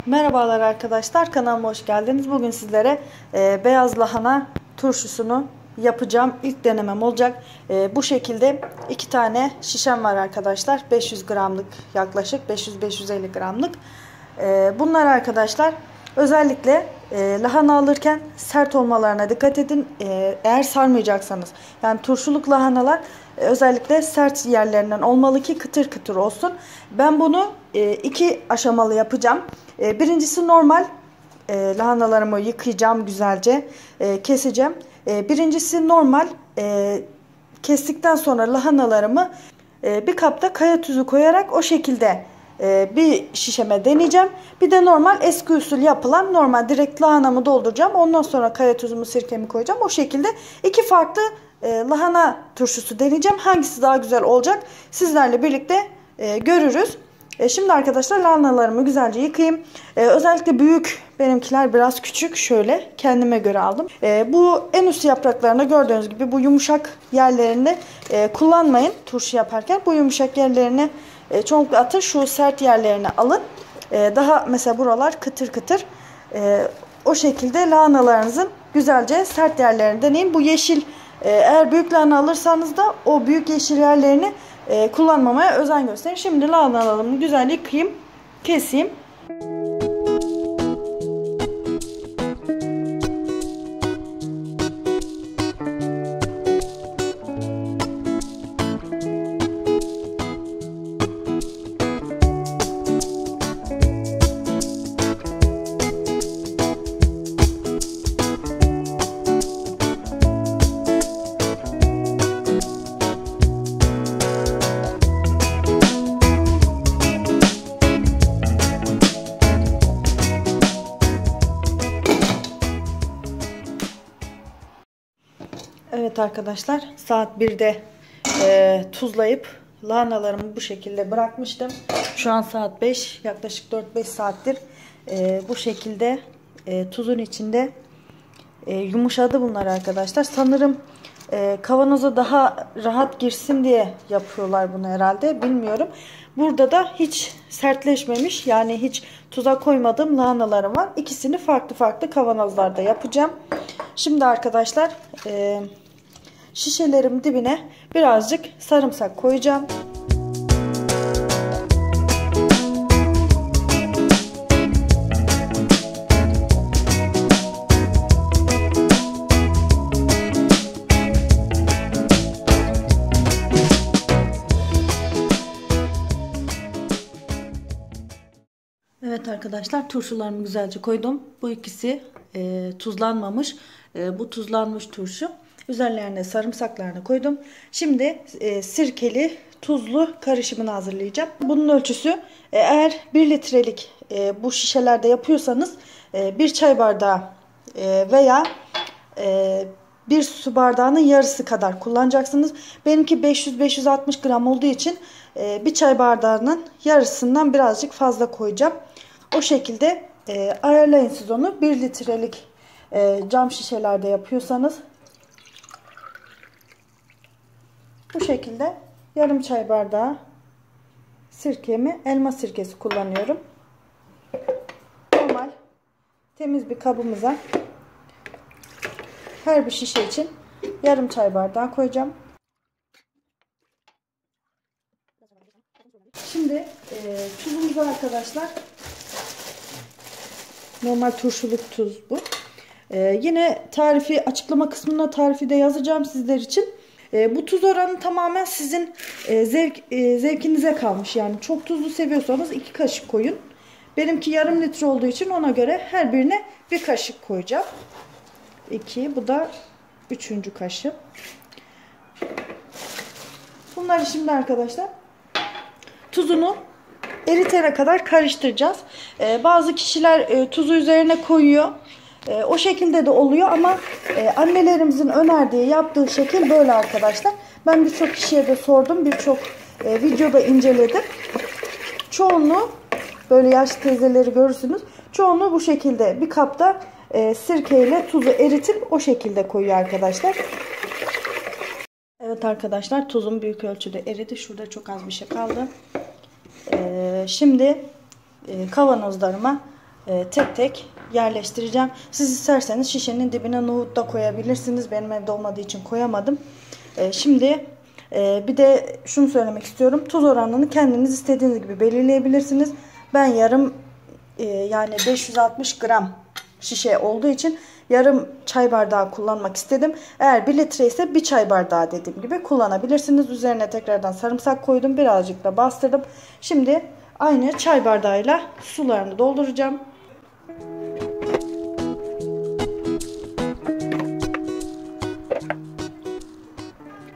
Merhabalar arkadaşlar, kanalıma hoş geldiniz. Bugün sizlere beyaz lahana turşusunu yapacağım. İlk denemem olacak. Bu şekilde 2 tane şişem var arkadaşlar. 500 gramlık, yaklaşık 500-550 gramlık. Bunlar arkadaşlar özellikle lahana alırken sert olmalarına dikkat edin. Eğer sarmayacaksanız, yani turşuluk lahanalar özellikle sert yerlerinden olmalı ki kıtır kıtır olsun. Ben bunu 2 aşamalı yapacağım. Birincisi normal lahanalarımı yıkayacağım, güzelce keseceğim. Birincisi normal, kestikten sonra lahanalarımı bir kapta kaya tuzu koyarak o şekilde bir şişeme deneyeceğim. Bir de normal eski usul yapılan normal direkt lahanamı dolduracağım. Ondan sonra kaya tuzumu, sirkemi koyacağım. O şekilde 2 farklı lahana turşusu deneyeceğim. Hangisi daha güzel olacak sizlerle birlikte görürüz. Şimdi arkadaşlar lahanalarımı güzelce yıkayayım. Özellikle büyük, benimkiler biraz küçük, şöyle kendime göre aldım. Bu en üst yapraklarında gördüğünüz gibi bu yumuşak yerlerini kullanmayın turşu yaparken. Bu yumuşak yerlerini çoğunlukla atın, şu sert yerlerini alın. Daha mesela buralar kıtır kıtır. O şekilde lahanalarınızın güzelce sert yerlerini deneyin. Bu yeşil, eğer büyük lahana alırsanız da o büyük yeşil yerlerini kullanmamaya özen gösterin. Şimdi lahanalarımı güzel yıkayayım, keseyim. Evet arkadaşlar, saat 1'de tuzlayıp lahanalarımı bu şekilde bırakmıştım. Şu an saat 5, yaklaşık 4-5 saattir bu şekilde tuzun içinde yumuşadı bunlar arkadaşlar. Sanırım kavanoza daha rahat girsin diye yapıyorlar bunu herhalde, bilmiyorum. Burada da hiç sertleşmemiş, yani hiç tuza koymadığım lahanalarım var. İkisini farklı farklı kavanozlarda yapacağım. Şimdi arkadaşlar şişelerim dibine birazcık sarımsak koyacağım. Evet arkadaşlar, turşularımı güzelce koydum. Bu ikisi tuzlanmamış. Bu tuzlanmış turşu. Üzerlerine sarımsaklarını koydum. Şimdi sirkeli tuzlu karışımını hazırlayacağım. Bunun ölçüsü, eğer 1 litrelik bu şişelerde yapıyorsanız 1 çay bardağı veya 1 su bardağının yarısı kadar kullanacaksınız. Benimki 500-560 gram olduğu için 1 çay bardağının yarısından birazcık fazla koyacağım. O şekilde ayarlayın siz onu. 1 litrelik cam şişelerde yapıyorsanız bu şekilde yarım çay bardağı sirkemi, elma sirkesi kullanıyorum. Normal temiz bir kabımıza her bir şişe için yarım çay bardağı koyacağım. Şimdi tuzumuzu arkadaşlar, normal turşuluk tuz bu. Yine tarifi, açıklama kısmına tarifi de yazacağım sizler için. Bu tuz oranı tamamen sizin zevkinize kalmış. Yani çok tuzlu seviyorsanız 2 kaşık koyun. Benimki yarım litre olduğu için ona göre her birine 1 kaşık koyacağım. 2, bu da 3. kaşık. Bunları şimdi arkadaşlar tuzunu eritene kadar karıştıracağız. Bazı kişiler tuzu üzerine koyuyor. O şekilde de oluyor ama annelerimizin önerdiği, yaptığı şekil böyle arkadaşlar. Ben birçok kişiye de sordum. Birçok videoda inceledim. Çoğunluğu, böyle yaşlı teyzeleri görürsünüz. Çoğunluğu bu şekilde bir kapta sirkeyle tuzu eritip o şekilde koyuyor arkadaşlar. Evet arkadaşlar, tuzum büyük ölçüde eridi. Şurada çok az bir şey kaldı. Şimdi kavanozlarıma tek tek yerleştireceğim. Siz isterseniz şişenin dibine nohut da koyabilirsiniz. Benim evde olmadığı için koyamadım. Şimdi bir de şunu söylemek istiyorum. Tuz oranını kendiniz istediğiniz gibi belirleyebilirsiniz. Ben yarım yani 560 gram şişe olduğu için yarım çay bardağı kullanmak istedim. Eğer 1 litre ise 1 çay bardağı dediğim gibi kullanabilirsiniz. Üzerine tekrardan sarımsak koydum. Birazcık da bastırdım. Şimdi aynı çay bardağıyla sularını dolduracağım.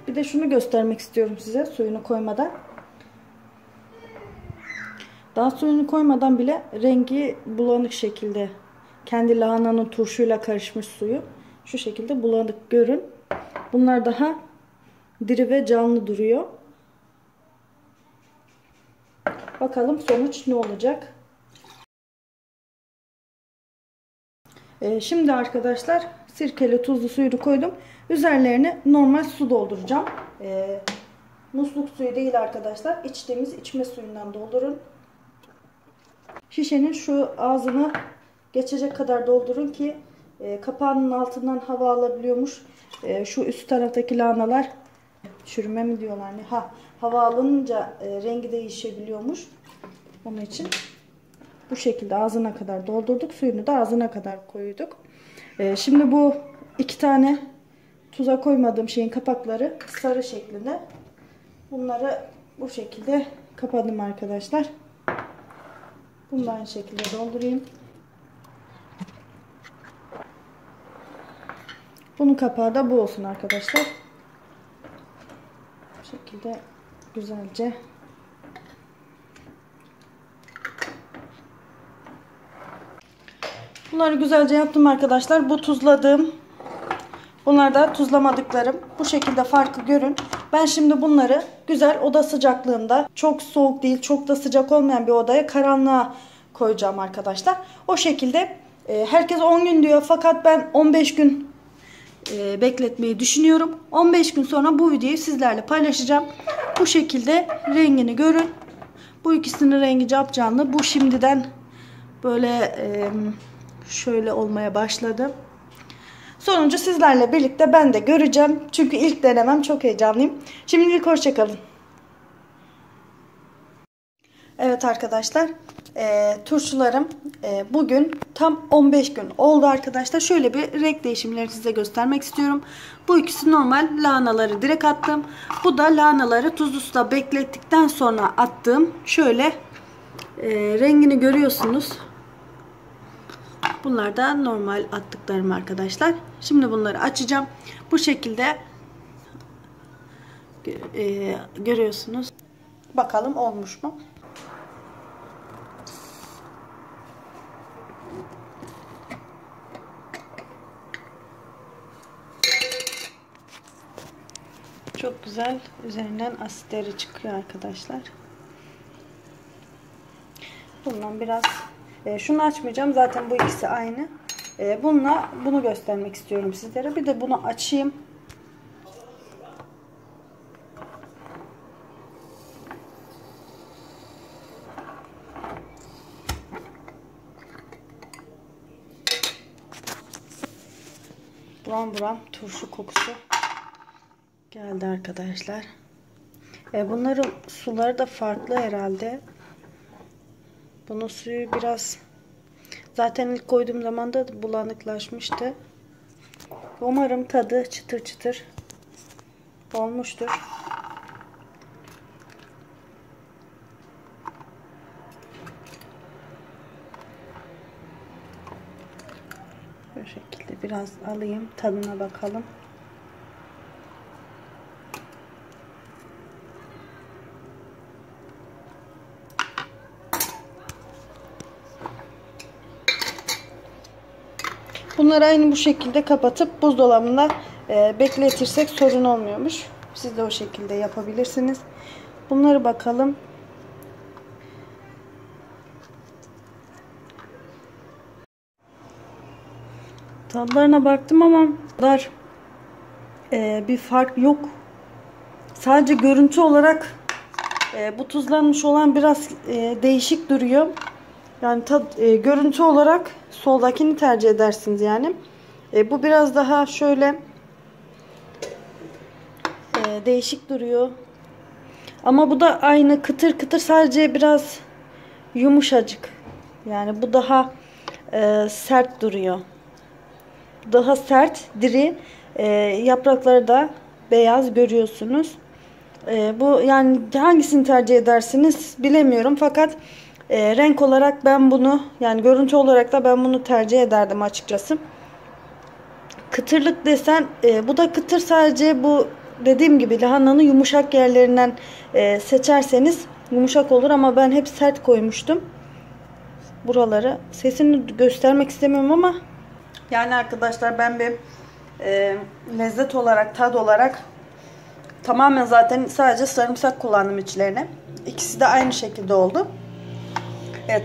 Bir de şunu göstermek istiyorum size suyunu koymadan. Daha suyunu koymadan bile rengi bulanık şekilde, kendi lahananın turşuyla karışmış suyu şu şekilde bulanık görün. Bunlar daha diri ve canlı duruyor. Bakalım sonuç ne olacak? Şimdi arkadaşlar sirkeli tuzlu suyunu koydum. Üzerlerine normal su dolduracağım. Musluk suyu değil arkadaşlar. İçtiğimiz içme suyundan doldurun. Şişenin şu ağzını geçecek kadar doldurun ki kapağının altından hava alabiliyormuş. Şu üst taraftaki lahanalar çürüme mi diyorlar ne? Hava alınca rengi değişebiliyormuş. Onun için bu şekilde ağzına kadar doldurduk. Suyunu da ağzına kadar koyduk. Şimdi bu 2 tane tuza koymadığım şeyin kapakları sarı şeklinde. Bunları bu şekilde kapadım arkadaşlar. Bunu da aynı şekilde doldurayım. Bunun kapağı da bu olsun arkadaşlar. Bu şekilde güzelce. Bunları güzelce yaptım arkadaşlar. Bu tuzladığım. Bunlar da tuzlamadıklarım. Bu şekilde farkı görün. Ben şimdi bunları güzel oda sıcaklığında, çok soğuk değil, çok da sıcak olmayan bir odaya, karanlığa koyacağım arkadaşlar. O şekilde herkes 10 gün diyor fakat ben 15 gün bekletmeyi düşünüyorum. 15 gün sonra bu videoyu sizlerle paylaşacağım. Bu şekilde rengini görün. Bu ikisinin rengi capcanlı. Bu şimdiden böyle şöyle olmaya başladı. Sonucu sizlerle birlikte ben de göreceğim. Çünkü ilk denemem, çok heyecanlıyım. Şimdilik hoşçakalın. Evet arkadaşlar. Turşularım bugün tam 15 gün oldu arkadaşlar. Şöyle bir renk değişimlerini size göstermek istiyorum. Bu ikisi normal lahanaları direkt attım. Bu da lahanaları tuzlu suda beklettikten sonra attığım. Şöyle rengini görüyorsunuz. Bunlar da normal attıklarım arkadaşlar. Şimdi bunları açacağım. Bu şekilde görüyorsunuz. Bakalım olmuş mu? Çok güzel üzerinden asitleri çıkıyor arkadaşlar. Bundan biraz şunu açmayacağım. Zaten bu ikisi aynı. Bununla bunu göstermek istiyorum sizlere. Bir de bunu açayım. Buram buram turşu kokusu geldi arkadaşlar. Bunların suları da farklı herhalde. Bunun suyu biraz, zaten ilk koyduğum zaman da bulanıklaşmıştı. Umarım tadı çıtır çıtır olmuştur. Bu şekilde biraz alayım, tadına bakalım. Bunları aynı bu şekilde kapatıp buzdolabında bekletirsek sorun olmuyormuş. Siz de o şekilde yapabilirsiniz. Bunları bakalım. Tadlarına baktım ama kadar bir fark yok. Sadece görüntü olarak bu tuzlanmış olan biraz değişik duruyor. Yani görüntü olarak soldakini tercih edersiniz yani. Bu biraz daha şöyle değişik duruyor. Ama bu da aynı kıtır kıtır, sadece biraz yumuşacık. Yani bu daha sert duruyor. Daha sert, diri. Yaprakları da beyaz görüyorsunuz. Bu yani hangisini tercih edersiniz bilemiyorum. Fakat renk olarak ben bunu, yani görüntü olarak da ben bunu tercih ederdim açıkçası. Kıtırlık desen bu da kıtır, sadece bu dediğim gibi lahananın yumuşak yerlerinden seçerseniz yumuşak olur ama ben hep sert koymuştum. Buraları sesini göstermek istemiyorum ama yani arkadaşlar ben bir lezzet olarak, tad olarak tamamen zaten sadece sarımsak kullandım içlerine. İkisi de aynı şekilde oldu.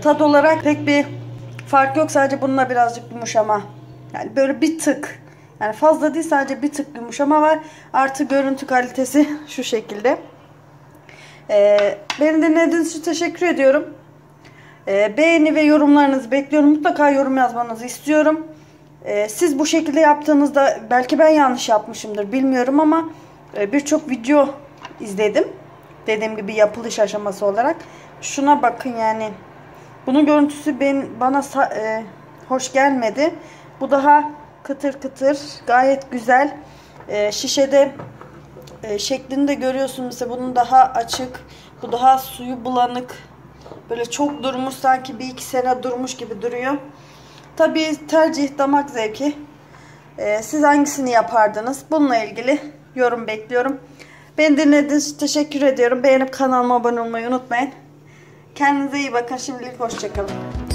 Tad olarak pek bir fark yok, sadece bununla birazcık yumuşama. Yani böyle bir tık. Yani fazla değil, sadece bir tık yumuşama var. Artı görüntü kalitesi şu şekilde. Beni dinlediğiniz için teşekkür ediyorum. Beğeni ve yorumlarınızı bekliyorum. Mutlaka yorum yazmanızı istiyorum. Siz bu şekilde yaptığınızda belki ben yanlış yapmışımdır bilmiyorum ama birçok video izledim. Dediğim gibi yapılış aşaması olarak. Şuna bakın yani. Bunun görüntüsü bana hoş gelmedi. Bu daha kıtır kıtır, gayet güzel. Şişede şeklini de görüyorsunuz. Mesela bunun daha açık, bu daha suyu bulanık. Böyle çok durmuş, sanki bir iki sene durmuş gibi duruyor. Tabii tercih, damak zevki. Siz hangisini yapardınız? Bununla ilgili yorum bekliyorum. Beni dinlediğiniz için teşekkür ediyorum. Beğenip kanalıma abone olmayı unutmayın. Kendinize iyi bakın. Şimdilik hoşça kalın.